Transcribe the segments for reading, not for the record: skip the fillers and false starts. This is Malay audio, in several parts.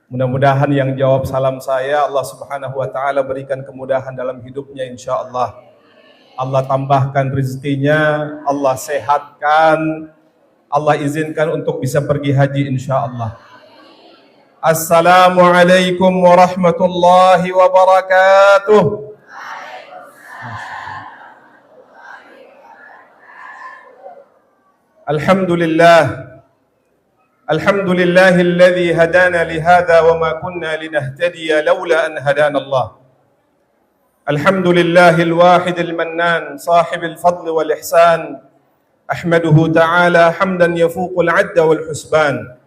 Mudah-mudahan yang jawab salam saya Allah Subhanahu wa taala berikan kemudahan dalam hidupnya insyaallah. Allah tambahkan rezekinya, Allah sehatkan, Allah izinkan untuk bisa pergi haji insyaallah. Assalamualaikum warahmatullahi wabarakatuh. Alhamdulillah. Alhamdulillahilladzi hadana lihada wa ma kunna linahtadiya laula an hadana Allah. Alhamdulillahil wahidil mannan sahibil fadli wal ihsan. Ahmaduhu ta'ala hamdan yafuqul 'adda wal husban.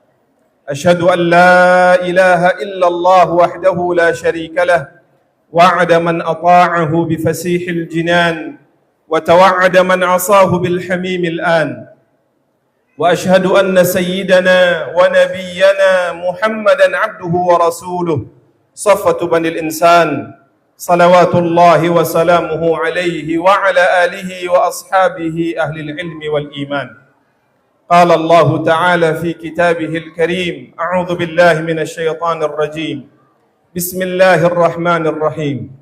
Asyhadu an la ilaha illallah wahdahu la syarika lah. Wa'ada man ata'ahu bi fasihil jinan wa tawa'ada man 'asahu bil hamimil an. وأشهد أن سيدنا ونبينا محمدا عبده ورسوله صفة بني الإنسان صلوات الله وسلامه عليه وعلى آله وأصحابه أهل العلم والإيمان. قال الله تعالى في كتابه الكريم أعوذ بالله من الشيطان الرجيم بسم الله الرحمن الرحيم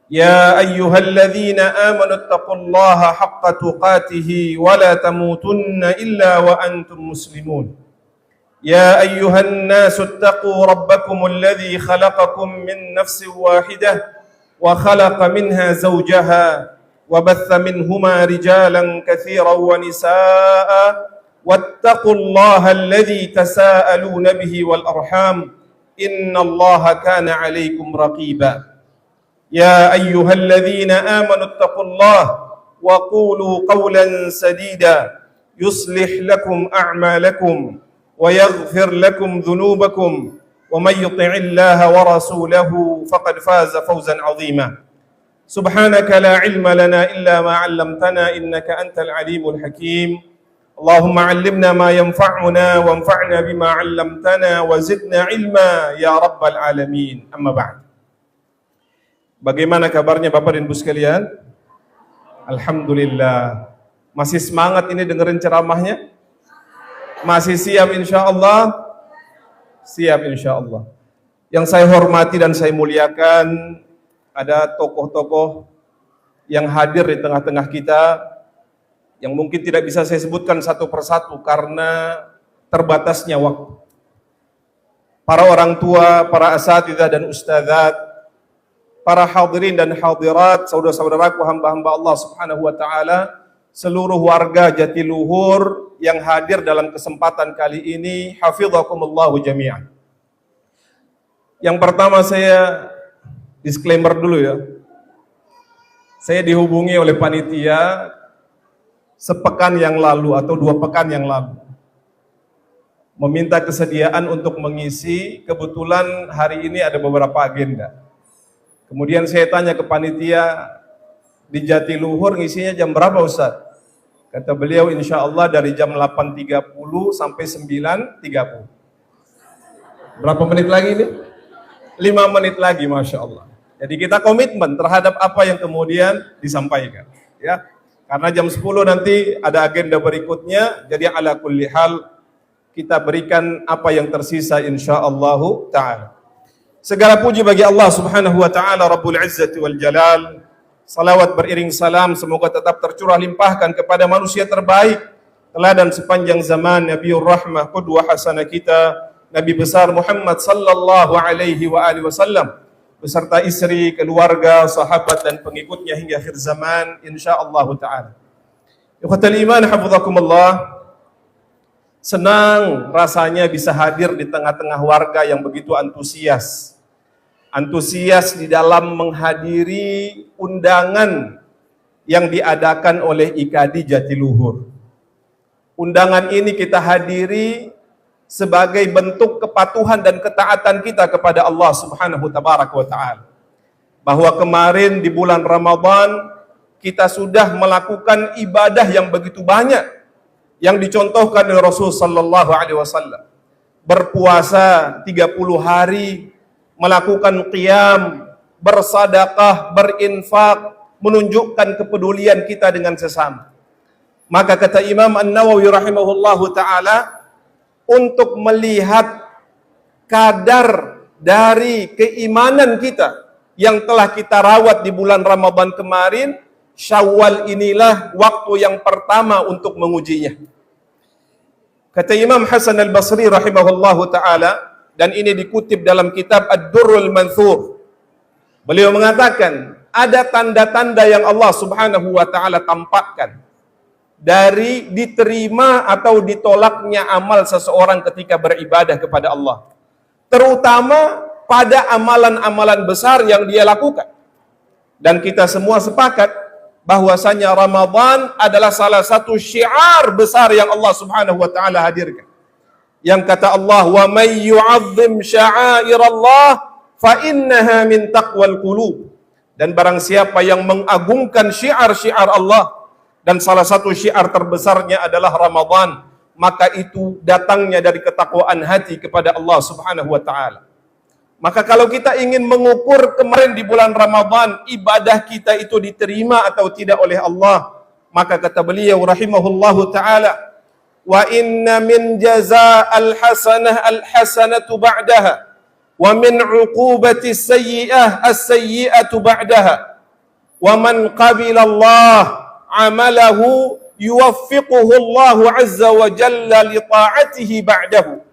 يا أيها الذين آمنوا اتقوا الله حق تقاته ولا تموتن إلا وأنتم مسلمون يا أيها الناس اتقوا ربكم الذي خلقكم من نفس واحدة وخلق منها زوجها وبث منهما رجالا كثيرا ونساء واتقوا الله الذي تساءلون به والأرحام إن الله كان عليكم رقيبا يا أيها الذين آمنوا اتقوا الله وقولوا قولا سديدا يصلح لكم أعمالكم ويغفر لكم ذنوبكم ومن يطع الله ورسوله فقد فاز فوزا عظيما سبحانك لا علم لنا إلا ما علمتنا إنك أنت العليم الحكيم اللهم علمنا ما ينفعنا وانفعنا بما علمتنا وزدنا علما يا رب العالمين أما بعد. Bagaimana kabarnya Bapak dan Ibu sekalian? Alhamdulillah. Masih semangat ini dengerin ceramahnya? Masih siap insyaallah? Siap insyaallah. Yang saya hormati dan saya muliakan, ada tokoh-tokoh yang hadir di tengah-tengah kita yang mungkin tidak bisa saya sebutkan satu persatu karena terbatasnya waktu. Para orang tua, para asatidzah dan ustadzat, para hadirin dan hadirat, saudara-saudaraku hamba-hamba Allah Subhanahu wa taala, seluruh warga Jatiluhur yang hadir dalam kesempatan kali ini, hafizakumullahu jami'an. Yang pertama saya disclaimer dulu ya. Saya dihubungi oleh panitia sepekan yang lalu atau 2 pekan yang lalu, meminta kesediaan untuk mengisi. Kebetulan hari ini ada beberapa agenda. Kemudian saya tanya ke panitia, di Jatiluhur ngisinya jam berapa Ustaz? Kata beliau insya Allah dari jam 8.30 sampai 9.30. Berapa menit lagi ini? 5 menit lagi, Masya Allah. Jadi kita komitmen terhadap apa yang kemudian disampaikan, ya. Karena jam 10 nanti ada agenda berikutnya, jadi ala kulli hal kita berikan apa yang tersisa insya Allah ta'ala. Segala puji bagi Allah Subhanahu wa taala Rabbul Izzati wal Jalal. Salawat beriring salam semoga tetap tercurah limpahkan kepada manusia terbaik, teladan sepanjang zaman, Nabiur Rahmah, qudwah hasanah kita, Nabi besar Muhammad sallallahu alaihi wa alihi wasallam, beserta istri, keluarga, sahabat dan pengikutnya hingga akhir zaman insyaallah taala. Ikhwatul iman hafizakumullah. Senang rasanya bisa hadir di tengah-tengah warga yang begitu antusias di dalam menghadiri undangan yang diadakan oleh IKADI Jatiluhur. Undangan ini kita hadiri sebagai bentuk kepatuhan dan ketaatan kita kepada Allah Subhanahu wa taala. Bahwa kemarin di bulan Ramadan kita sudah melakukan ibadah yang begitu banyak yang dicontohkan oleh Rasul sallallahu alaihi wasallam. Berpuasa 30 hari, melakukan qiyam, bersadaqah, berinfak, menunjukkan kepedulian kita dengan sesama. Maka kata Imam An-Nawawi rahimahullahu ta'ala, untuk melihat kadar dari keimanan kita yang telah kita rawat di bulan Ramadan kemarin, Syawal inilah waktu yang pertama untuk mengujinya. Kata Imam Hasan Al-Basri rahimahullahu ta'ala, dan ini dikutip dalam kitab Ad-Durrul Manthur. Beliau mengatakan, ada tanda-tanda yang Allah subhanahu wa ta'ala tampakkan dari diterima atau ditolaknya amal seseorang ketika beribadah kepada Allah. Terutama pada amalan-amalan besar yang dia lakukan. Dan kita semua sepakat bahwasanya Ramadan adalah salah satu syiar besar yang Allah subhanahu wa ta'ala hadirkan. Yang kata Allah, wa may yu'azzim sya'airallah fa innaha min taqwal qulub. Dan barang siapa yang mengagungkan syiar-syiar Allah, dan salah satu syiar terbesarnya adalah Ramadan, maka itu datangnya dari ketakwaan hati kepada Allah subhanahu wa ta'ala. Maka kalau kita ingin mengukur kemarin di bulan Ramadan, ibadah kita itu diterima atau tidak oleh Allah, maka kata beliau rahimahullahu ta'ala, wa inna min jaza'al hasanah al-hasanatu ba'daha, wa min uqubati sayyi'ah as-sayyi'atu ba'daha, wa man qabila Allah amalahu yuwaffiquhu Allah azza wa jalla li ta'atihi ba'dahu.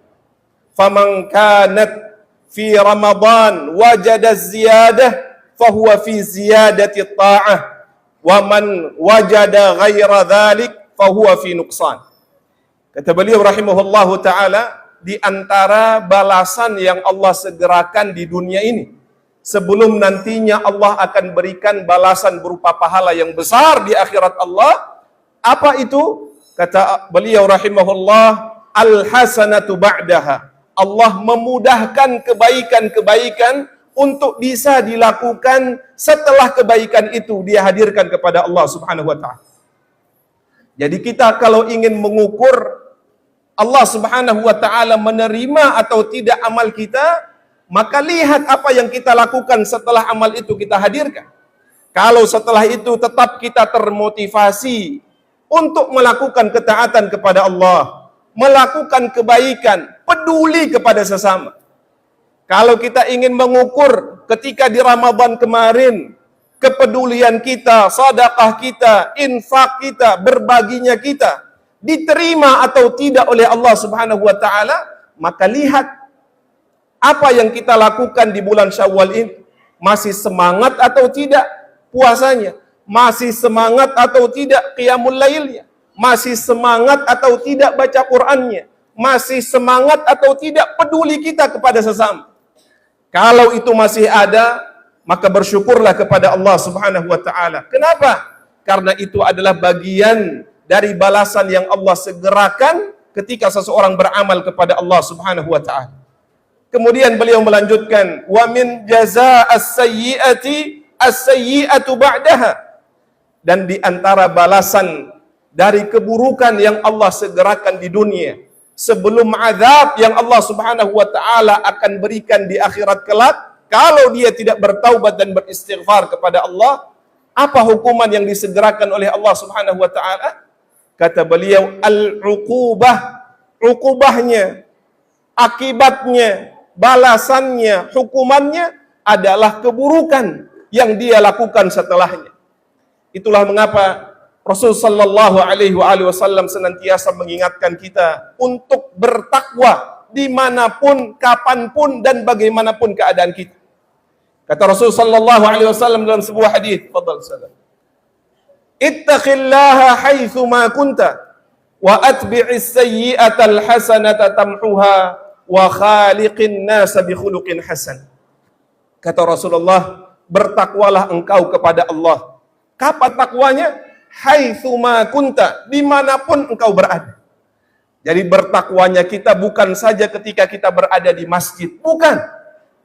Faman kanat fi Ramadan wajada ziyadah fahuwa fi ziyadati ta'ah, wa man wajada ghaira dhalik fahuwa fi nuqsan. Kata beliau rahimahullahu ta'ala, di antara balasan yang Allah segerakan di dunia ini, sebelum nantinya Allah akan berikan balasan berupa pahala yang besar di akhirat Allah, apa itu? Kata beliau rahimahullah, al-hasanatu ba'daha. Allah memudahkan kebaikan-kebaikan untuk bisa dilakukan setelah kebaikan itu dia hadirkan kepada Allah subhanahu wa ta'ala. Jadi kita kalau ingin mengukur Allah subhanahu wa ta'ala menerima atau tidak amal kita, maka lihat apa yang kita lakukan setelah amal itu kita hadirkan. Kalau setelah itu tetap kita termotivasi untuk melakukan ketaatan kepada Allah, melakukan kebaikan, peduli kepada sesama. Kalau kita ingin mengukur ketika di Ramadan kemarin, kepedulian kita, sedekah kita, infak kita, berbaginya kita, diterima atau tidak oleh Allah subhanahu wa ta'ala, maka lihat apa yang kita lakukan di bulan Syawal ini. Masih semangat atau tidak puasanya? Masih semangat atau tidak qiyamul lailnya? Masih semangat atau tidak baca Qur'annya? Masih semangat atau tidak peduli kita kepada sesama? Kalau itu masih ada, maka bersyukurlah kepada Allah subhanahu wa ta'ala. Kenapa? Karena itu adalah bagian dari balasan yang Allah segerakan ketika seseorang beramal kepada Allah subhanahu wa ta'ala. Kemudian beliau melanjutkan, wa min jaza'as sayyi'ati as-sayyi'atu ba'daha. Dan di antara balasan dari keburukan yang Allah segerakan di dunia, sebelum azab yang Allah subhanahu wa ta'ala akan berikan di akhirat kelak, kalau dia tidak bertaubat dan beristighfar kepada Allah, apa hukuman yang disegerakan oleh Allah subhanahu wa ta'ala? Kata beliau, al-uqubah, uqubahnya, akibatnya, balasannya, hukumannya adalah keburukan yang dia lakukan setelahnya. Itulah mengapa Rasul sallallahu alaihi wasallam senantiasa mengingatkan kita untuk bertakwa dimanapun, kapanpun, dan bagaimanapun keadaan kita. Kata Rasul sallallahu alaihi wasallam dalam sebuah hadis, fadhal salam, ittaqillaha haitsu ma kunta wa atbi'is sayyi'atal hasanata tamhuha wa khaliqin nasa bi khuluqin hasan. Kata Rasulullah, bertakwalah engkau kepada Allah. Kapan takwanya? Haitsu ma kunta, dimanapun engkau berada. Jadi bertakwanya kita bukan saja ketika kita berada di masjid, bukan,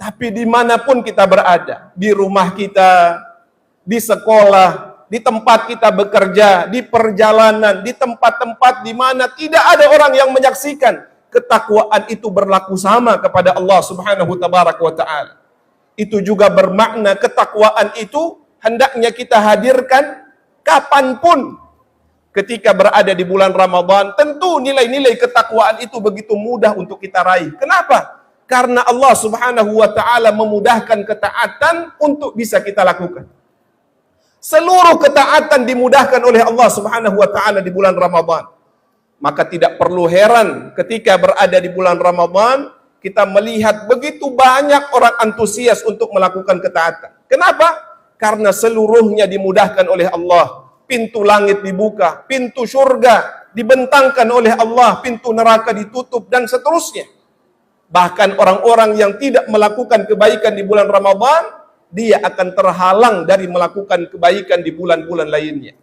tapi dimanapun kita berada, di rumah kita, di sekolah, di tempat kita bekerja, di perjalanan, di tempat-tempat di mana tidak ada orang yang menyaksikan. Ketakwaan itu berlaku sama kepada Allah subhanahu wa ta'ala. Itu juga bermakna ketakwaan itu hendaknya kita hadirkan kapanpun, ketika berada di bulan Ramadan, tentu nilai-nilai ketakwaan itu begitu mudah untuk kita raih. Kenapa? Karena Allah Subhanahu wa taala memudahkan ketaatan untuk bisa kita lakukan. Seluruh ketaatan dimudahkan oleh Allah Subhanahu wa taala di bulan Ramadan. Maka tidak perlu heran ketika berada di bulan Ramadan kita melihat begitu banyak orang antusias untuk melakukan ketaatan. Kenapa? Karena seluruhnya dimudahkan oleh Allah. Pintu langit dibuka, pintu surga dibentangkan oleh Allah, pintu neraka ditutup, dan seterusnya. Bahkan orang-orang yang tidak melakukan kebaikan di bulan Ramadan, dia akan terhalang dari melakukan kebaikan di bulan-bulan lainnya.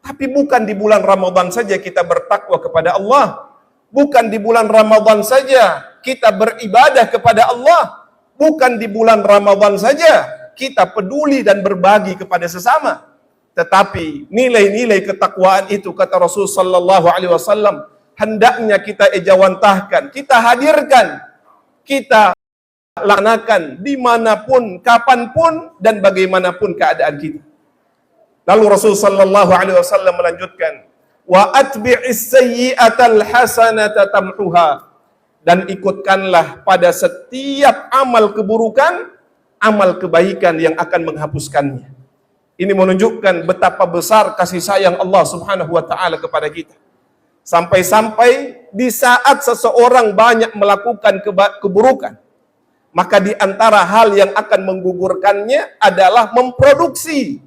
Tapi bukan di bulan Ramadan saja kita bertakwa kepada Allah. Bukan di bulan Ramadan saja kita beribadah kepada Allah. Bukan di bulan Ramadan saja kita peduli dan berbagi kepada sesama. Tetapi nilai-nilai ketakwaan itu, kata Rasul sallallahu alaihi wasallam, hendaknya kita ejawantahkan, kita hadirkan, kita laksanakan dimanapun, kapanpun, dan bagaimanapun keadaan kita. Lalu Rasul sallallahu alaihi wasallam melanjutkan, wa atbi'is sayyi'atal hasanata tamhuha, dan ikutkanlah pada setiap amal keburukan amal kebaikan yang akan menghapuskannya. Ini menunjukkan betapa besar kasih sayang Allah Subhanahu wa taala kepada kita. Sampai-sampai di saat seseorang banyak melakukan keburukan, maka di antara hal yang akan menggugurkannya adalah memproduksi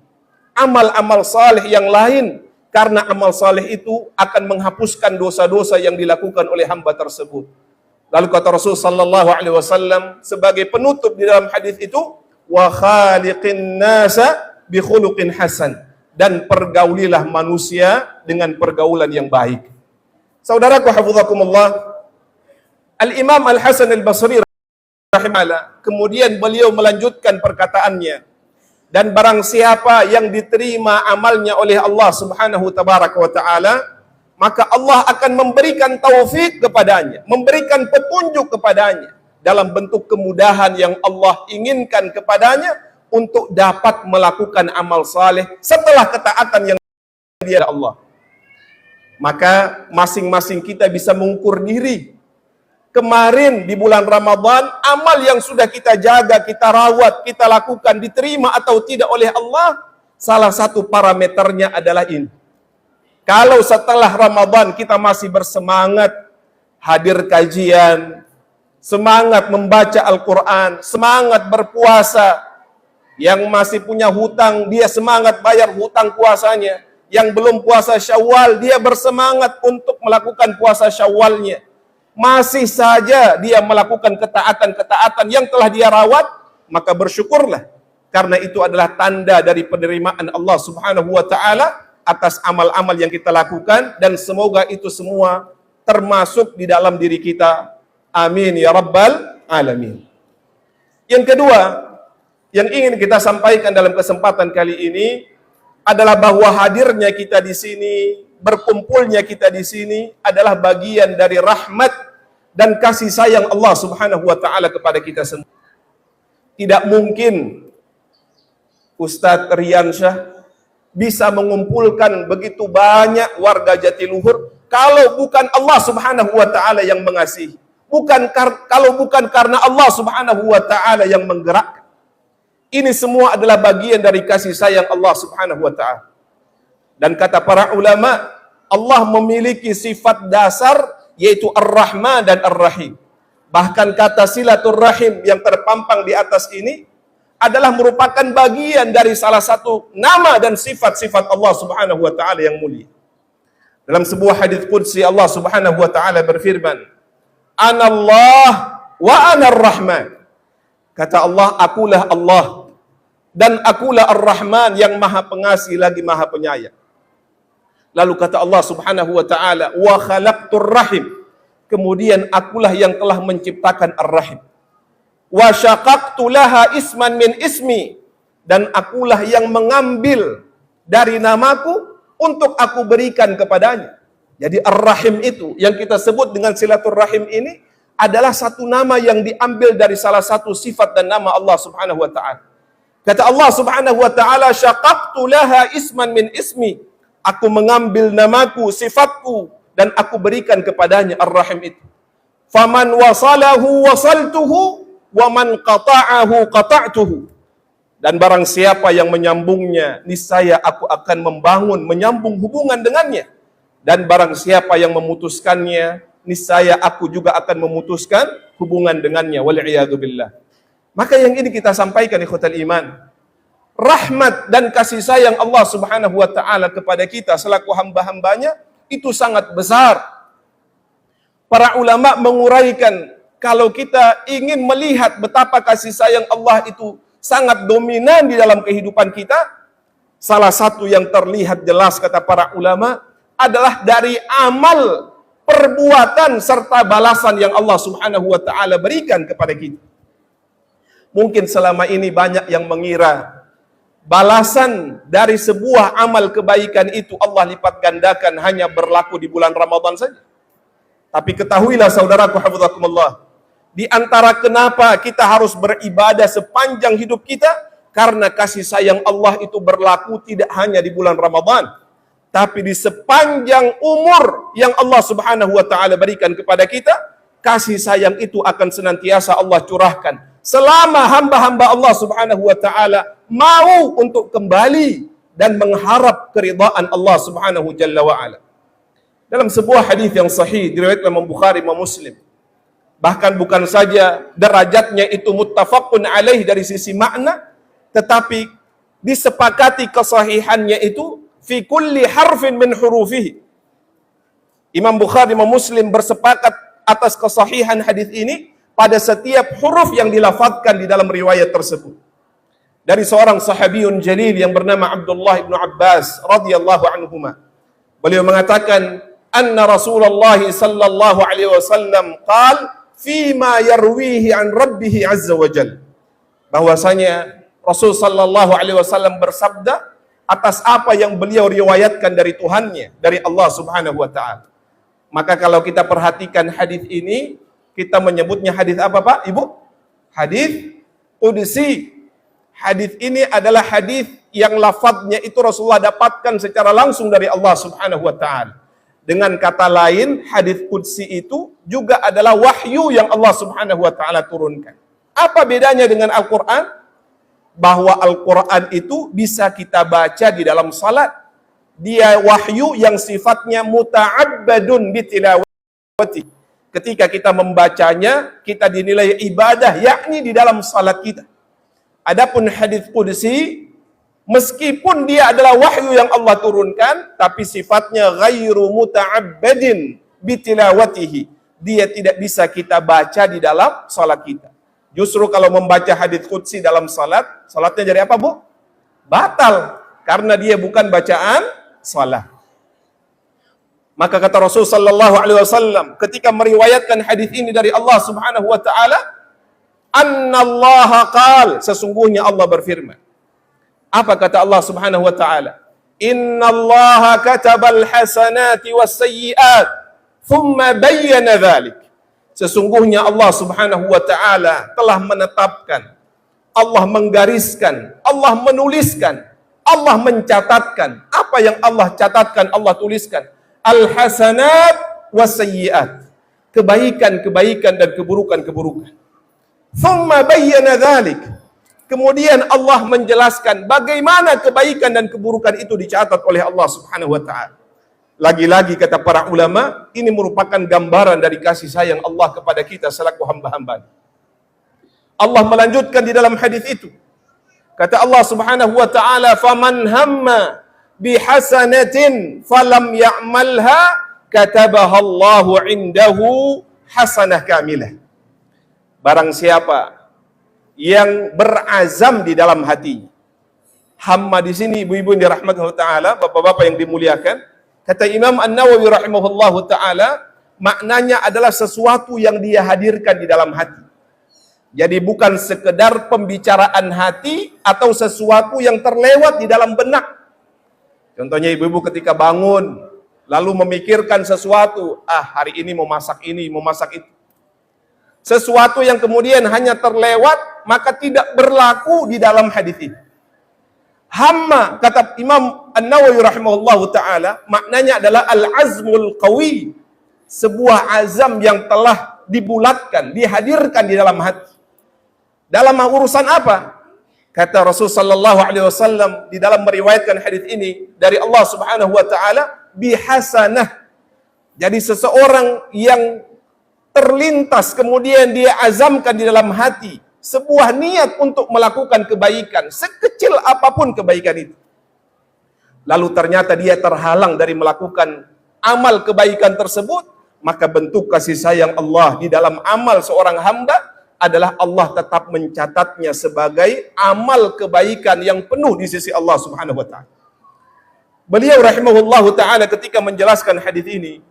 amal-amal saleh yang lain, karena amal saleh itu akan menghapuskan dosa-dosa yang dilakukan oleh hamba tersebut. Lalu kata Rasul sallallahu alaihi wasallam sebagai penutup di dalam hadis itu, wa khaliqin nasa bi khuluqin hasan, dan pergaulilah manusia dengan pergaulan yang baik. Saudaraku hafizakumullah, Al-Imam Al-Hasan Al-Basri rahimahullah, kemudian beliau melanjutkan perkataannya, dan barang siapa yang diterima amalnya oleh Allah Subhanahu tabaraka wa taala, maka Allah akan memberikan taufik kepadanya, memberikan petunjuk kepadanya dalam bentuk kemudahan yang Allah inginkan kepadanya untuk dapat melakukan amal saleh setelah ketaatan yang dia Allah. Maka masing-masing kita bisa mengukur diri. Kemarin di bulan Ramadan, amal yang sudah kita jaga, kita rawat, kita lakukan diterima atau tidak oleh Allah, salah satu parameternya adalah ini. Kalau setelah Ramadan kita masih bersemangat hadir kajian, semangat membaca Al-Quran, semangat berpuasa, yang masih punya hutang, dia semangat bayar hutang puasanya, yang belum puasa Syawal, dia bersemangat untuk melakukan puasa Syawalnya, masih saja dia melakukan ketaatan-ketaatan yang telah dia rawat, maka bersyukurlah, karena itu adalah tanda dari penerimaan Allah Subhanahu wa ta'ala atas amal-amal yang kita lakukan, dan semoga itu semua termasuk di dalam diri kita. Amin ya rabbal alamin. Yang kedua yang ingin kita sampaikan dalam kesempatan kali ini adalah bahwa hadirnya kita di sini, berkumpulnya kita di sini adalah bagian dari rahmat dan kasih sayang Allah Subhanahu wa taala kepada kita semua. Tidak mungkin Ustadz Riansyah bisa mengumpulkan begitu banyak warga Jatiluhur kalau bukan Allah Subhanahu wa taala yang mengasihi. Kalau bukan karena Allah Subhanahu wa taala yang menggerakkan. Ini semua adalah bagian dari kasih sayang Allah Subhanahu wa taala. Dan kata para ulama, Allah memiliki sifat dasar yaitu Ar-Rahman dan Ar-Rahim. Bahkan kata silaturrahim yang terpampang di atas ini adalah merupakan bagian dari salah satu nama dan sifat-sifat Allah Subhanahu wa taala yang mulia. Dalam sebuah hadis qudsi Allah Subhanahu wa taala berfirman, "Anallah wa anar Rahman." Kata Allah, akulah Allah dan akulah Ar-Rahman yang Maha Pengasih lagi Maha Penyayang. Lalu kata Allah Subhanahu wa taala, "Wa khalaqtur rahim." Kemudian akulah yang telah menciptakan Ar-Rahim. Wa syaqaqtu laha isman min ismi, dan akulah yang mengambil dari namaku untuk aku berikan kepadanya. Jadi Ar-Rahim itu yang kita sebut dengan silaturrahim ini adalah satu nama yang diambil dari salah satu sifat dan nama Allah Subhanahu wa taala. Kata Allah Subhanahu wa taala, syaqaqtu laha isman min ismi. Aku mengambil namaku, sifatku, dan aku berikan kepadanya Ar-Rahim itu. Faman wasalahu wasaltuhu, wa man qata'ahu qata'tuhu. Dan barang siapa yang menyambungnya, niscaya aku akan membangun, menyambung hubungan dengannya. Dan barang siapa yang memutuskannya, niscaya aku juga akan memutuskan hubungan dengannya. Wal'iyadu billah. Maka yang ini kita sampaikan ikhwatal iman. Rahmat dan kasih sayang Allah subhanahu wa ta'ala kepada kita selaku hamba-hambanya itu sangat besar. Para ulama menguraikan, kalau kita ingin melihat betapa kasih sayang Allah itu sangat dominan di dalam kehidupan kita, salah satu yang terlihat jelas kata para ulama adalah dari amal, perbuatan serta balasan yang Allah subhanahu wa ta'ala berikan kepada kita. Mungkin selama ini banyak yang mengira balasan dari sebuah amal kebaikan itu Allah lipat gandakan hanya berlaku di bulan Ramadan saja. Tapi ketahuilah saudaraku hafizakumullah, di antara kenapa kita harus beribadah sepanjang hidup kita, karena kasih sayang Allah itu berlaku tidak hanya di bulan Ramadan, tapi di sepanjang umur yang Allah subhanahu wa ta'ala berikan kepada kita. Kasih sayang itu akan senantiasa Allah curahkan selama hamba-hamba Allah subhanahu wa ta'ala mau untuk kembali dan mengharap keridhaan Allah subhanahu jalla wa'ala. Dalam sebuah hadis yang sahih diriwayatkan Imam Bukhari, Imam Muslim, bahkan bukan saja derajatnya itu muttafaqun alaih dari sisi makna, tetapi disepakati kesahihannya itu fi kulli harfin min hurufihi. Imam Bukhari, Imam Muslim bersepakat atas kesahihan hadis ini pada setiap huruf yang dilafadzkan di dalam riwayat tersebut. Dari seorang sahabiyun jalil yang bernama Abdullah bin Abbas radhiyallahu anhuma. Beliau mengatakan, anna Rasulullah sallallahu alaihi wasallam qala fima yarwihi an rabbih azza wa jalla. Bahwasanya Rasul sallallahu alaihi wasallam bersabda atas apa yang beliau riwayatkan dari Tuhannya, dari Allah subhanahu wa ta'ala. Maka kalau kita perhatikan hadis ini, kita menyebutnya hadis apa Pak, Ibu? Hadis qudsi. Hadis ini adalah hadis yang lafadznya itu Rasulullah dapatkan secara langsung dari Allah subhanahu wa ta'ala. Dengan kata lain, hadis qudsi itu juga adalah wahyu yang Allah subhanahu wa ta'ala turunkan. Apa bedanya dengan Al-Quran? Bahwa Al-Quran itu bisa kita baca di dalam salat. Dia wahyu yang sifatnya muta'abbadun bitilawati. Ketika kita membacanya, kita dinilai ibadah, yakni di dalam salat kita. Adapun hadis qudsi, meskipun dia adalah wahyu yang Allah turunkan, tapi sifatnya ghairu muta'abbadin bitilawatihi. Dia tidak bisa kita baca di dalam salat kita. Justru kalau membaca hadis qudsi dalam salat, salatnya jadi apa, Bu? Batal, karena dia bukan bacaan salat. Maka kata Rasul sallallahu alaihi wasallam ketika meriwayatkan hadis ini dari Allah Subhanahu wa taala, annallaha qala, sesungguhnya Allah berfirman. Apa kata Allah Subhanahu wa taala? Innallaha katabal hasanati was sayyi'at, thumma bayyana dzalik. Sesungguhnya Allah Subhanahu wa taala telah menetapkan, Allah menggariskan, Allah menuliskan, Allah mencatatkan. Apa yang Allah catatkan, Allah tuliskan. Al-hasanat was-sayyi'at. Kebaikan-kebaikan dan keburukan-keburukan. Thumma bayyana dzalik. Kemudian Allah menjelaskan bagaimana kebaikan dan keburukan itu dicatat oleh Allah Subhanahu wa taala. Lagi-lagi kata para ulama, ini merupakan gambaran dari kasih sayang Allah kepada kita selaku hamba-hamba. Allah melanjutkan di dalam hadis itu. Kata Allah Subhanahu wa taala, "Faman hamma bihasanatin falam ya'malha katabaha Allahu 'indahu hasanah kamilah." Barang siapa yang berazam di dalam hatinya. Hamma di sini ibu-ibu yang dirahmati Allah taala, bapak-bapak yang dimuliakan, kata Imam An-Nawawi rahimahullahu taala, maknanya adalah sesuatu yang dia hadirkan di dalam hati. Jadi bukan sekedar pembicaraan hati atau sesuatu yang terlewat di dalam benak. Contohnya ibu-ibu ketika bangun, lalu memikirkan sesuatu, hari ini mau masak itu. Sesuatu yang kemudian hanya terlewat, maka tidak berlaku di dalam hadis ini. Hamma, kata Imam An-Nawawi rahimahullahu ta'ala, maknanya adalah al-azmul qawi, sebuah azam yang telah dibulatkan, dihadirkan di dalam hati. Dalam urusan apa? Kata Rasul sallallahu alaihi wasallam di dalam meriwayatkan hadis ini dari Allah Subhanahu wa taala, bihasanah. Jadi seseorang yang terlintas kemudian dia azamkan di dalam hati sebuah niat untuk melakukan kebaikan, sekecil apapun kebaikan itu. Lalu ternyata dia terhalang dari melakukan amal kebaikan tersebut, maka bentuk kasih sayang Allah di dalam amal seorang hamba adalah Allah tetap mencatatnya sebagai amal kebaikan yang penuh di sisi Allah Subhanahu wa taala. Beliau rahimahullahu taala ketika menjelaskan hadis ini,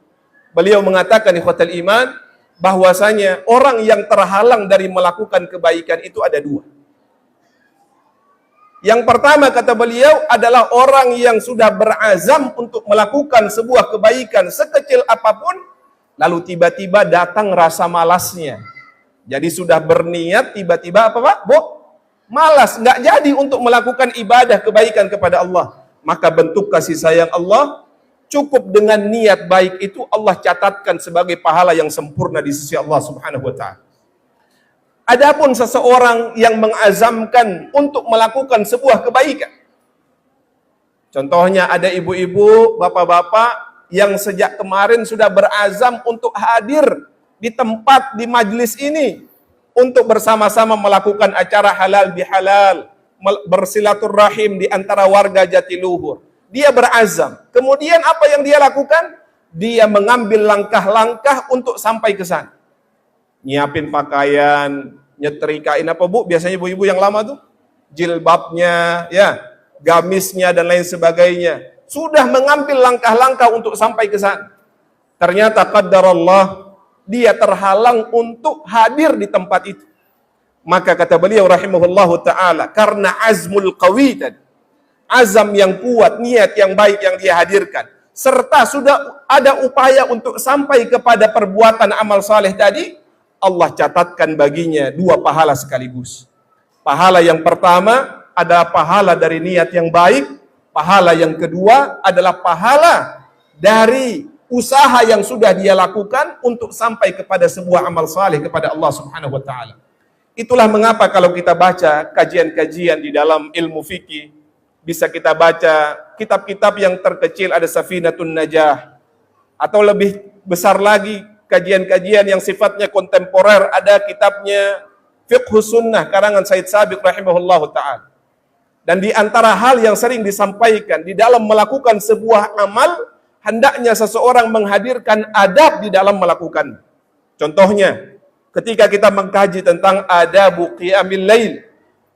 beliau mengatakan ikhwatal iman, bahwasanya orang yang terhalang dari melakukan kebaikan itu ada dua. Yang pertama kata beliau adalah orang yang sudah berazam untuk melakukan sebuah kebaikan sekecil apapun, lalu tiba-tiba datang rasa malasnya. Jadi sudah berniat, tiba-tiba apa Pak? Malas, nggak jadi untuk melakukan ibadah kebaikan kepada Allah. Maka bentuk kasih sayang Allah, cukup dengan niat baik itu Allah catatkan sebagai pahala yang sempurna di sisi Allah Subhanahu wa taala. Adapun seseorang yang mengazamkan untuk melakukan sebuah kebaikan. Contohnya ada ibu-ibu, bapak-bapak yang sejak kemarin sudah berazam untuk hadir di tempat, di majlis ini untuk bersama-sama melakukan acara halal bihalal, bersilaturahim di antara warga Jatiluhur. Dia berazam. Kemudian apa yang dia lakukan? Dia mengambil langkah-langkah untuk sampai ke sana. Nyiapin pakaian, nyetrikain apa Bu? Biasanya ibu-ibu yang lama tuh, jilbabnya, ya, gamisnya dan lain sebagainya. Sudah mengambil langkah-langkah untuk sampai ke sana. Ternyata qadarullah, dia terhalang untuk hadir di tempat itu. Maka kata beliau rahimahullahu ta'ala, karena azmul qawi tadi, azam yang kuat, niat yang baik yang dia hadirkan, serta sudah ada upaya untuk sampai kepada perbuatan amal saleh tadi, Allah catatkan baginya dua pahala sekaligus. Pahala yang pertama adalah pahala dari niat yang baik, pahala yang kedua adalah pahala dari usaha yang sudah dia lakukan untuk sampai kepada sebuah amal saleh kepada Allah Subhanahu wa taala. Itulah mengapa kalau kita baca kajian-kajian di dalam ilmu fikih, bisa kita baca kitab-kitab yang terkecil, ada Safinatun Najah, atau lebih besar lagi kajian-kajian yang sifatnya kontemporer, ada kitabnya Fiqhus Sunnah karangan Said Sabiq rahimahullahu ta'ala. Dan di antara hal yang sering disampaikan di dalam melakukan sebuah amal, hendaknya seseorang menghadirkan adab di dalam melakukan. Contohnya, ketika kita mengkaji tentang adabu qiyamil lail.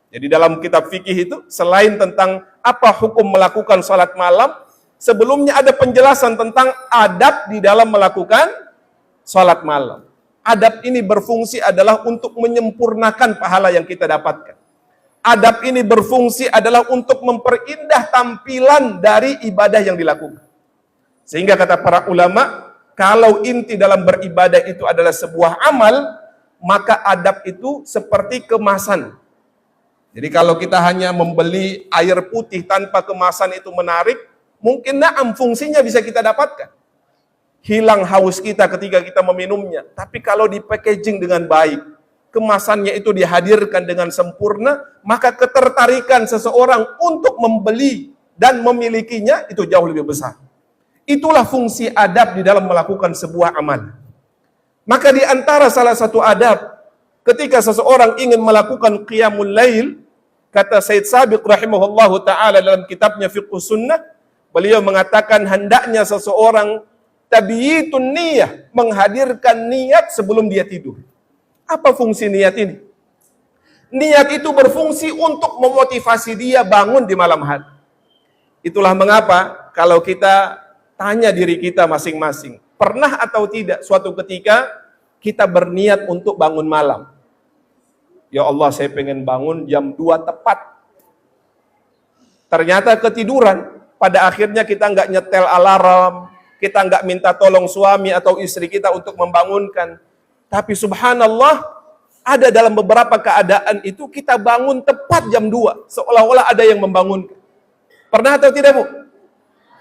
Jadi dalam kitab fikih itu, selain tentang apa hukum melakukan salat malam, sebelumnya ada penjelasan tentang adab di dalam melakukan salat malam. Adab ini berfungsi adalah untuk menyempurnakan pahala yang kita dapatkan. Adab ini berfungsi adalah untuk memperindah tampilan dari ibadah yang dilakukan. Sehingga kata para ulama, kalau inti dalam beribadah itu adalah sebuah amal, maka adab itu seperti kemasan. Jadi kalau kita hanya membeli air putih tanpa kemasan itu menarik, mungkin naam fungsinya bisa kita dapatkan. Hilang haus kita ketika kita meminumnya. Tapi kalau di packaging dengan baik, kemasannya itu dihadirkan dengan sempurna, maka ketertarikan seseorang untuk membeli dan memilikinya itu jauh lebih besar. Itulah fungsi adab di dalam melakukan sebuah amal. Maka di antara salah satu adab, ketika seseorang ingin melakukan qiyamul lail, kata Said Sabiq rahimahullahu ta'ala dalam kitabnya Fiqhus Sunnah, beliau mengatakan hendaknya seseorang tabyitun niyah, menghadirkan niat sebelum dia tidur. Apa fungsi niat ini? Niat itu berfungsi untuk memotivasi dia bangun di malam hari. Itulah mengapa kalau kita tanya diri kita masing-masing, pernah atau tidak suatu ketika kita berniat untuk bangun malam? Ya Allah, saya pengen bangun jam 2 tepat. Ternyata ketiduran. Pada akhirnya kita nggak nyetel alarm, kita nggak minta tolong suami atau istri kita untuk membangunkan. Tapi subhanallah, ada dalam beberapa keadaan itu kita bangun tepat jam 2, seolah-olah ada yang membangunkan. Pernah atau tidak, Bu?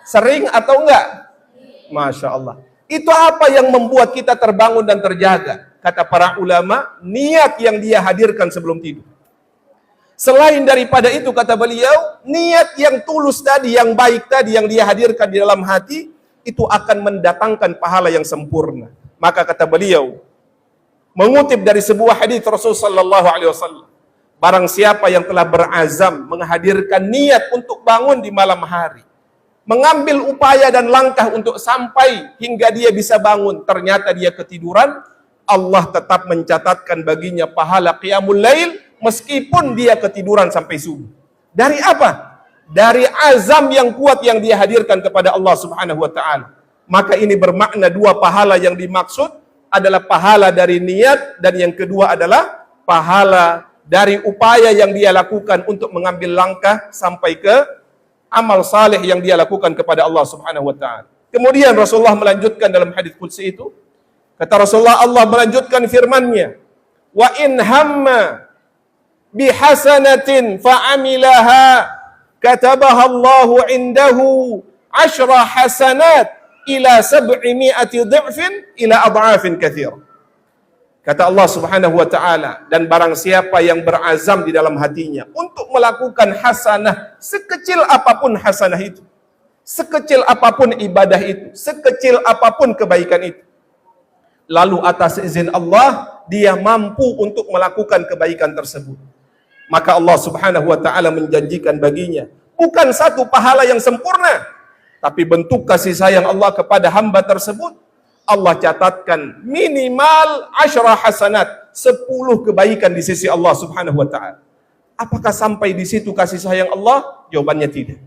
Sering atau enggak? Masya Allah. Itu apa yang membuat kita terbangun dan terjaga? Kata para ulama, niat yang dia hadirkan sebelum tidur. Selain daripada itu, kata beliau, niat yang tulus tadi, yang baik tadi, yang dia hadirkan di dalam hati, itu akan mendatangkan pahala yang sempurna. Maka kata beliau, mengutip dari sebuah hadis Rasulullah sallallahu alaihi wasallam, barang siapa yang telah berazam menghadirkan niat untuk bangun di malam hari, mengambil upaya dan langkah untuk sampai hingga dia bisa bangun, ternyata dia ketiduran, Allah tetap mencatatkan baginya pahala qiyamul lail meskipun dia ketiduran sampai subuh. Dari apa? Dari azam yang kuat yang dia hadirkan kepada Allah Subhanahu wa taala. Maka ini bermakna dua pahala yang dimaksud adalah pahala dari niat, dan yang kedua adalah pahala dari upaya yang dia lakukan untuk mengambil langkah sampai ke amal saleh yang dia lakukan kepada Allah Subhanahu wa taala. Kemudian Rasulullah melanjutkan dalam hadis qudsi itu, kata Rasulullah, Allah melanjutkan firman-Nya, "Wa in hamma bihasanatin fa'amilaha katabaha Allahu indahu 10 hasanat ila 700 dhifin ila adhafin katsir." Kata Allah Subhanahu wa taala, dan barang siapa yang berazam di dalam hatinya untuk melakukan hasanah, sekecil apapun hasanah itu, sekecil apapun ibadah itu, sekecil apapun kebaikan itu, lalu atas izin Allah dia mampu untuk melakukan kebaikan tersebut, maka Allah Subhanahu wa taala menjanjikan baginya bukan satu pahala yang sempurna, tapi bentuk kasih sayang Allah kepada hamba tersebut. Allah catatkan minimal 10 hasanat, 10 kebaikan di sisi Allah Subhanahu wa taala. Apakah sampai di situ kasih sayang Allah? Jawabannya tidak.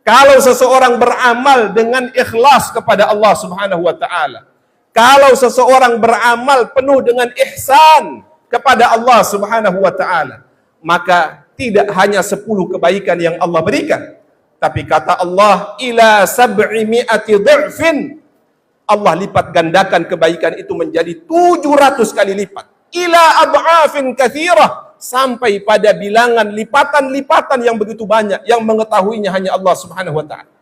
Kalau seseorang beramal dengan ikhlas kepada Allah Subhanahu wa taala, kalau seseorang beramal penuh dengan ihsan kepada Allah Subhanahu wa taala, maka tidak hanya 10 kebaikan yang Allah berikan, tapi kata Allah, ila 700 dhifin, Allah lipat gandakan kebaikan itu menjadi 700 kali lipat. Ila adhafin katsirah, sampai pada bilangan lipatan-lipatan yang begitu banyak, yang mengetahuinya hanya Allah Subhanahu wa taala.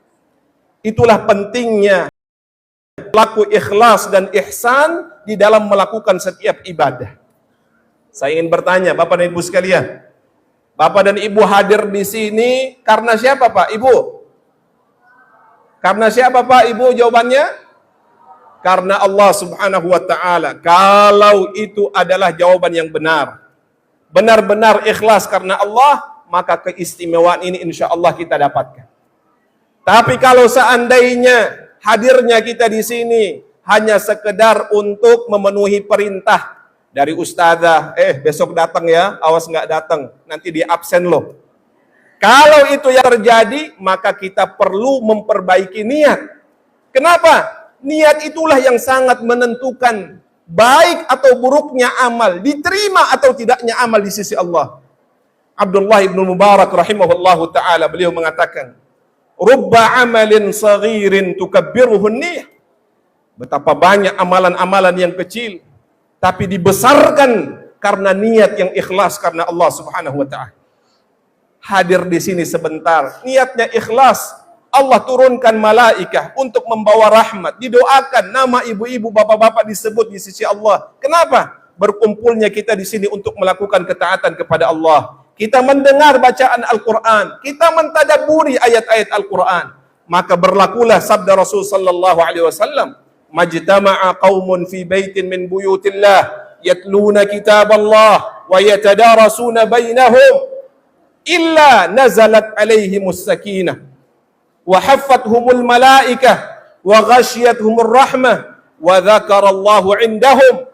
Itulah pentingnya pelaku ikhlas dan ihsan di dalam melakukan setiap ibadah. Saya ingin bertanya, Bapak dan Ibu sekalian, Bapak dan Ibu hadir di sini karena siapa, Pak, Ibu? Karena siapa, Pak, Ibu? Jawabannya karena Allah Subhanahu wa taala. Kalau itu adalah jawaban yang benar, benar-benar ikhlas karena Allah, maka keistimewaan ini insya Allah kita dapatkan. Tapi kalau seandainya hadirnya kita di sini hanya sekedar untuk memenuhi perintah dari ustazah, besok datang ya, awas nggak datang, nanti dia absen loh. Kalau itu yang terjadi, maka kita perlu memperbaiki niat. Kenapa? Niat itulah yang sangat menentukan baik atau buruknya amal, diterima atau tidaknya amal di sisi Allah. Abdullah ibn Mubarak rahimahullahu ta'ala, beliau mengatakan, Rubba amalin saghirin tukabbiruhun niyah. Betapa banyak amalan-amalan yang kecil, tapi dibesarkan karena niat yang ikhlas karena Allah Subhanahu wa ta'ala. Hadir di sini sebentar, niatnya ikhlas, Allah turunkan malaikah untuk membawa rahmat, didoakan, nama ibu-ibu, bapak-bapak disebut di sisi Allah. Kenapa? Berkumpulnya kita di sini untuk melakukan ketaatan kepada Allah. Kita mendengar bacaan Al-Quran, kita mentadaburi ayat-ayat Al-Quran. Maka berlakulah sabda Rasul sallallahu alaihi wasallam, majtama'a qaumun fi baitin min buyutillah yatluna kitab Allah wa yatadarasuna bainahum illa nazalat alaihimus sakinah wa haffathumul malaikah wa ghashiyatuhumur rahmah wa dzakarallahu indahum,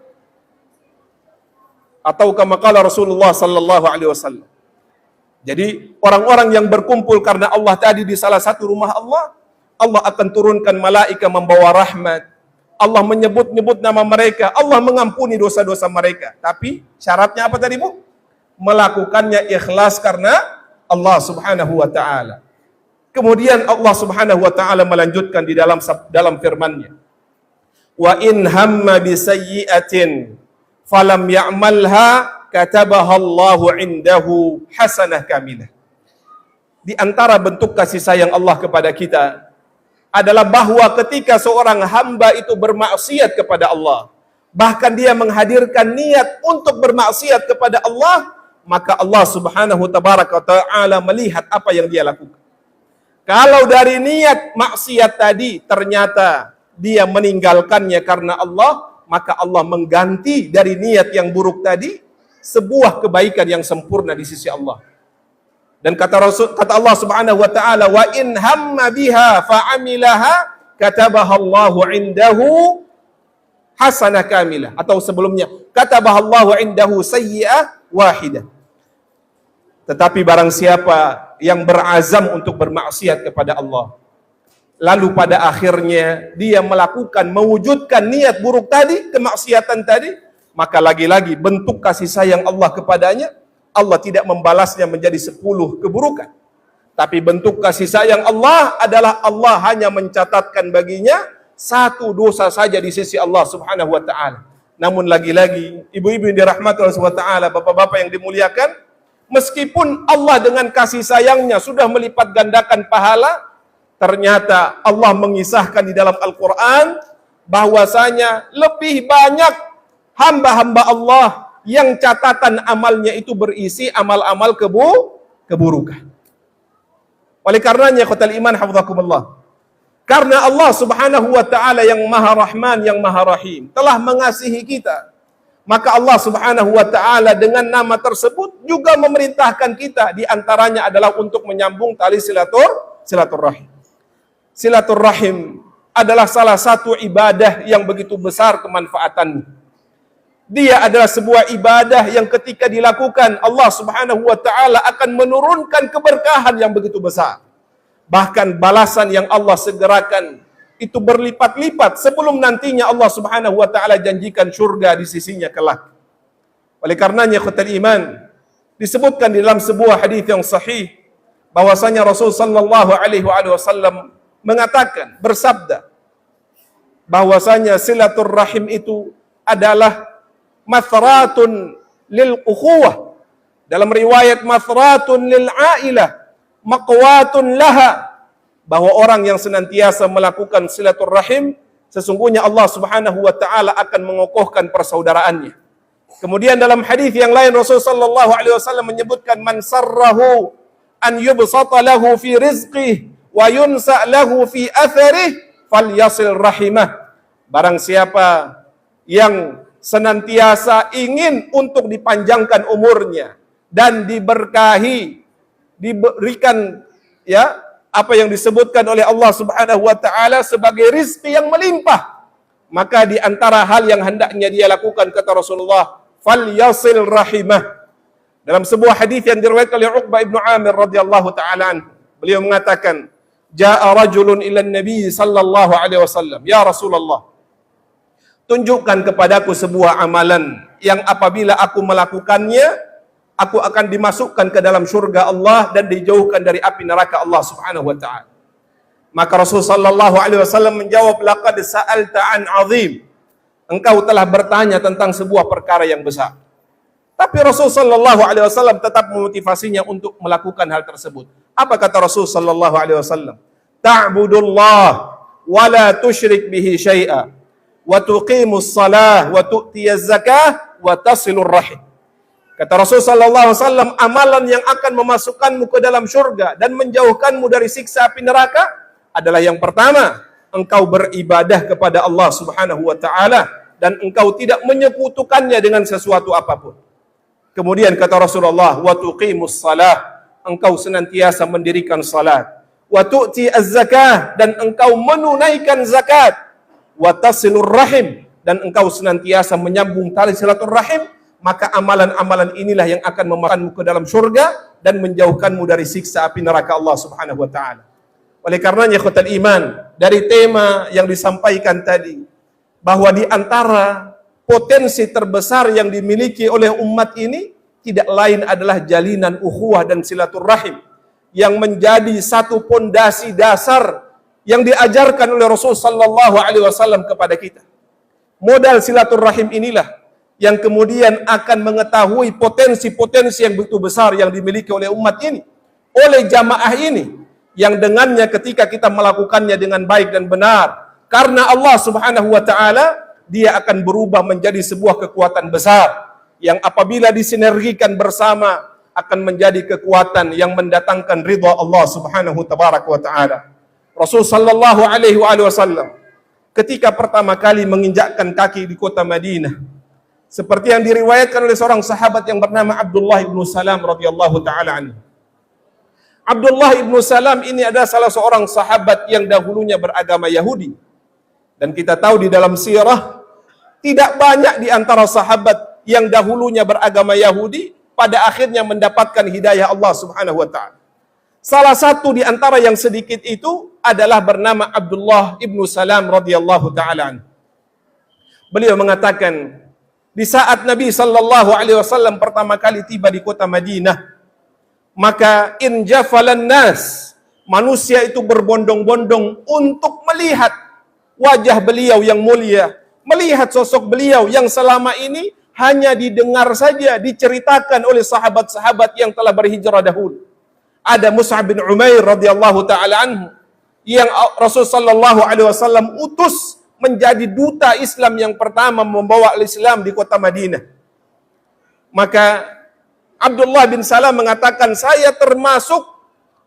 atau kama qala Rasulullah sallallahu alaihi wasallam. Jadi orang-orang yang berkumpul karena Allah tadi di salah satu rumah Allah, Allah akan turunkan malaikat membawa rahmat. Allah menyebut-nyebut nama mereka, Allah mengampuni dosa-dosa mereka. Tapi syaratnya apa tadi, Bu? Melakukannya ikhlas karena Allah Subhanahu wa taala. Kemudian Allah Subhanahu wa taala melanjutkan di dalam firman-Nya, wa in hamma bi sayyi'atin falam ya'malha katabaha Allahu indahu hasanah kamilah. Di antara bentuk kasih sayang Allah kepada kita adalah bahwa ketika seorang hamba itu bermaksiat kepada Allah, bahkan dia menghadirkan niat untuk bermaksiat kepada Allah, maka Allah Subhanahu tabaraka wa taala melihat apa yang dia lakukan. Kalau dari niat maksiat tadi ternyata dia meninggalkannya karena Allah, maka Allah mengganti dari niat yang buruk tadi sebuah kebaikan yang sempurna di sisi Allah. Dan kata Allah Subhanahu wa taala, wa in hamma biha fa'amilaha katabaha Allahu indahu hasanah kamilah, atau sebelumnya katabaha Allahu indahu sayyi'ah wahidah. Tetapi barang siapa yang berazam untuk bermaksiat kepada Allah, lalu pada akhirnya dia mewujudkan niat buruk tadi, kemaksiatan tadi, maka lagi-lagi bentuk kasih sayang Allah kepadanya, Allah tidak membalasnya menjadi 10 keburukan. Tapi bentuk kasih sayang Allah adalah Allah hanya mencatatkan baginya 1 dosa saja di sisi Allah Subhanahu wa taala. Namun lagi-lagi, ibu-ibu yang dirahmati Allah Subhanahu wa taala, bapak-bapak yang dimuliakan, meskipun Allah dengan kasih sayangnya sudah melipat gandakan pahala, ternyata Allah mengisahkan di dalam Al-Quran bahwasanya lebih banyak hamba-hamba Allah yang catatan amalnya itu berisi amal-amal keburukan. Oleh karenanya, ikhwatal iman hafizakumullah, karena Allah Subhanahu wa taala yang Maha Rahman, yang Maha Rahim telah mengasihi kita, maka Allah Subhanahu wa taala dengan nama tersebut juga memerintahkan kita, di antaranya adalah untuk menyambung tali silaturahim. Silaturahim adalah salah satu ibadah yang begitu besar kemanfaatannya. Dia adalah sebuah ibadah yang ketika dilakukan Allah Subhanahu wa taala akan menurunkan keberkahan yang begitu besar. Bahkan balasan yang Allah segerakan itu berlipat-lipat sebelum nantinya Allah Subhanahu wa taala janjikan surga di sisinya kelak. Oleh karenanya, ikhwatal iman, disebutkan di dalam sebuah hadis yang sahih bahwasanya Rasul sallallahu alaihi wasallam mengatakan, bersabda bahwasanya silaturrahim itu adalah mathratun lil ukhuwah, dalam riwayat mathratun lil ailah, maqwatun laha, bahwa orang yang senantiasa melakukan silaturrahim, sesungguhnya Allah Subhanahu wa taala akan mengokohkan persaudaraannya. Kemudian dalam hadis yang lain Rasul sallallahu alaihi wasallam menyebutkan, man sarrahu an yubsata lahu fi rizqihi wa yunsa lahu fi atharihi falyasil rahimah. Barang siapa yang senantiasa ingin untuk dipanjangkan umurnya dan diberkahi, diberikan ya apa yang disebutkan oleh Allah Subhanahu wa taala sebagai rizki yang melimpah, maka di antara hal yang hendaknya dia lakukan, kata Rasulullah, falyasil rahimah. Dalam sebuah hadis yang diriwayatkan oleh Uqbah ibn Amir radhiyallahu taala anhu, beliau mengatakan, jaa rajulun ila nabi sallallahu alaihi wasallam, ya Rasulullah, tunjukkan kepadaku sebuah amalan yang apabila aku melakukannya, aku akan dimasukkan ke dalam surga Allah dan dijauhkan dari api neraka Allah Subhanahu wa taala. Maka Rasul sallallahu alaihi wasallam menjawab, laqad sa'alta an 'azim. Engkau telah bertanya tentang sebuah perkara yang besar. Tapi Rasul sallallahu alaihi wasallam tetap memotivasinya untuk melakukan hal tersebut. Apa kata Rasul sallallahu alaihi wasallam? Ta'budullah wa la tusyrik bihi syai'a wa tuqimus salah wa tu'tiyaz zakah wa tasilur rahim. Kata Rasul sallallahu alaihi wasallam, amalan yang akan memasukkanmu ke dalam surga dan menjauhkanmu dari siksa api neraka adalah yang pertama, engkau beribadah kepada Allah Subhanahu wa taala dan engkau tidak menyekutukannya dengan sesuatu apapun. Kemudian kata Rasulullah, wa tuqimus salah, engkau senantiasa mendirikan salat, wa tu'ti az-zakah, dan engkau menunaikan zakat, wa tasilur rahim, dan engkau senantiasa menyambung tali silaturahim, maka amalan-amalan inilah yang akan memasukkanmu ke dalam surga dan menjauhkanmu dari siksa api neraka Allah Subhanahu wa taala. Oleh karenanya, ikhwatal iman, dari tema yang disampaikan tadi, bahwa di antara potensi terbesar yang dimiliki oleh umat ini tidak lain adalah jalinan ukhuwah dan silaturahim yang menjadi satu pondasi dasar yang diajarkan oleh Rasul sallallahu alaihi wasallam kepada kita. Modal silaturahim inilah yang kemudian akan mengetahui potensi-potensi yang begitu besar yang dimiliki oleh umat ini. oleh jamaah ini, yang dengannya ketika kita melakukannya dengan baik dan benar, karena Allah Subhanahu wa taala, dia akan berubah menjadi sebuah kekuatan besar yang apabila disinergikan bersama akan menjadi kekuatan yang mendatangkan ridha Allah Subhanahu wa taala. Rasul sallallahu alaihi wasallam ketika pertama kali menginjakkan kaki di kota Madinah, seperti yang diriwayatkan oleh seorang sahabat yang bernama Abdullah ibnu Salam radhiyallahu taala anhu. Abdullah ibnu Salam ini adalah salah seorang sahabat yang dahulunya beragama Yahudi. Dan kita tahu di dalam sirah, tidak banyak di antara sahabat yang dahulunya beragama Yahudi pada akhirnya mendapatkan hidayah Allah Subhanahu wa taala. Salah satu di antara yang sedikit itu adalah bernama Abdullah ibnu Salam radhiyallahu taala anhu. Beliau mengatakan, di saat Nabi sallallahu alaihi wasallam pertama kali tiba di kota Madinah, maka injafalan nas, manusia itu berbondong-bondong untuk melihat wajah beliau yang mulia, melihat sosok beliau yang selama ini hanya didengar saja, diceritakan oleh sahabat-sahabat yang telah berhijrah dahulu. Ada Mus'ab bin Umair radhiyallahu taala anhu yang Rasul sallallahu alaihi wasallam utus menjadi duta Islam yang pertama membawa Islam di kota Madinah. Maka Abdullah bin Salam mengatakan, saya termasuk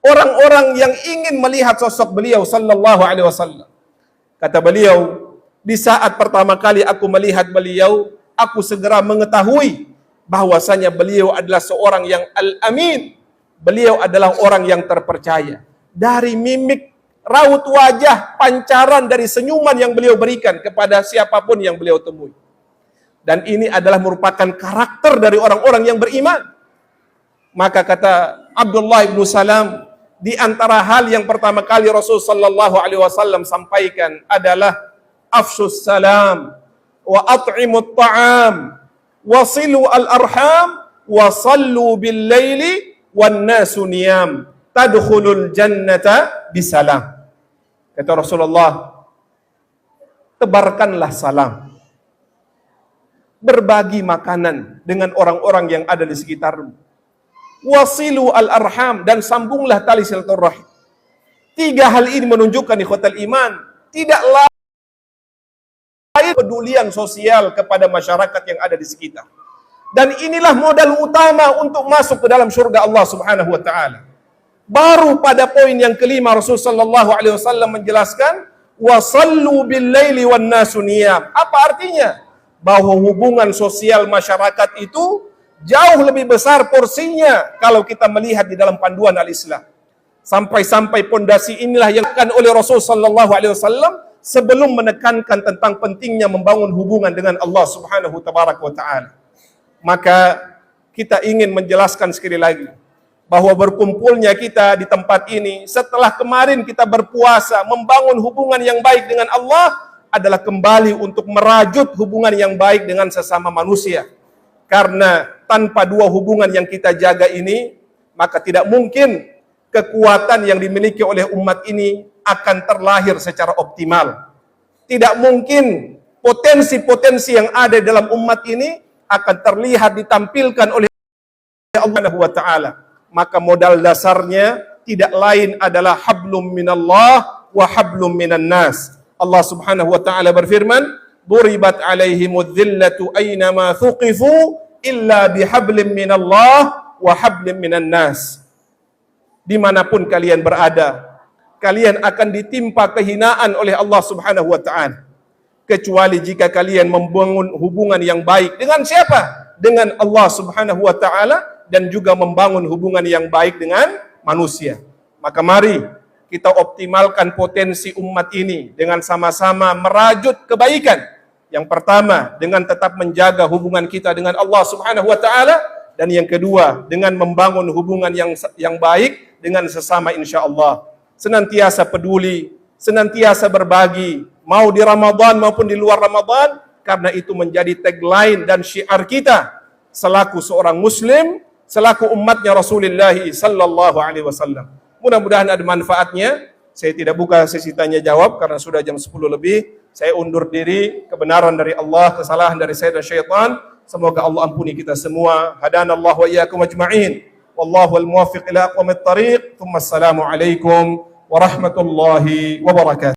orang-orang yang ingin melihat sosok beliau sallallahu alaihi wasallam. Kata beliau, di saat pertama kali aku melihat beliau, aku segera mengetahui bahwasanya beliau adalah seorang yang al-amin. Beliau adalah orang yang terpercaya. Dari mimik, raut wajah, pancaran dari senyuman yang beliau berikan kepada siapapun yang beliau temui. Dan ini adalah merupakan karakter dari orang-orang yang beriman. Maka kata Abdullah ibnu Salam, di antara hal yang pertama kali Rasul sallallahu alaihi wasallam sampaikan adalah afshus salam wa at'imut ta'am wasilu al-arham wa sallu bil laili wan nasu niyam tadkhulul jannata bisalam. Kata Rasulullah, tebarkanlah salam, berbagi makanan dengan orang-orang yang ada di sekitarmu, wasilu al-arham, dan sambunglah tali silaturahim. Tiga hal ini menunjukkan ikhwatal iman, tidak lain pedulian sosial kepada masyarakat yang ada di sekitar. Dan inilah modal utama untuk masuk ke dalam surga Allah Subhanahu wa taala. Baru pada poin yang kelima Rasul sallallahu alaihi wasallam menjelaskan wasallu bil laili wan nasu niyam. Apa artinya? Bahwa hubungan sosial masyarakat itu jauh lebih besar porsinya kalau kita melihat di dalam panduan al-Islam. Sampai-sampai pondasi inilah yang akan oleh Rasul sallallahu alaihi wasallam sebelum menekankan tentang pentingnya membangun hubungan dengan Allah Subhanahu wa taala. Maka kita ingin menjelaskan sekali lagi bahwa berkumpulnya kita di tempat ini setelah kemarin kita berpuasa membangun hubungan yang baik dengan Allah adalah kembali untuk merajut hubungan yang baik dengan sesama manusia. Karena tanpa dua hubungan yang kita jaga ini, maka tidak mungkin kekuatan yang dimiliki oleh umat ini akan terlahir secara optimal. Tidak mungkin potensi-potensi yang ada dalam umat ini akan terlihat ditampilkan oleh Allah Subhanahu wa taala. Maka modal dasarnya tidak lain adalah hablum minallah wa hablum minan nas. Allah Subhanahu wa taala berfirman, "Duribat 'alaihimudz dzillatu aynama thuqifu illa bihablim minallah wa hablim minan nas." Dimanapun kalian berada, kalian akan ditimpa kehinaan oleh Allah Subhanahu wa taala. Kecuali jika kalian membangun hubungan yang baik dengan siapa? Dengan Allah Subhanahu wa taala, dan juga membangun hubungan yang baik dengan manusia. Maka mari kita optimalkan potensi umat ini dengan sama-sama merajut kebaikan. Yang pertama, dengan tetap menjaga hubungan kita dengan Allah Subhanahu wa taala, dan yang kedua, dengan membangun hubungan yang baik dengan sesama insyaallah. Senantiasa peduli, senantiasa berbagi, mau di Ramadan maupun di luar Ramadan, karena itu menjadi tagline dan syiar kita selaku seorang muslim, selaku umatnya Rasulullah sallallahu alaihi wasallam. Mudah-mudahan ada manfaatnya. Saya tidak buka sesi tanya jawab karena sudah jam 10 lebih. Saya undur diri, kebenaran dari Allah, kesalahan dari saya dan syaitan. Semoga Allah ampuni kita semua. Hadanallahu wa iyyakum ajma'in. wallahu al-muwaffiq ila aqwamit thariq. Thumma assalamu alaikum warahmatullahi wabarakatuh.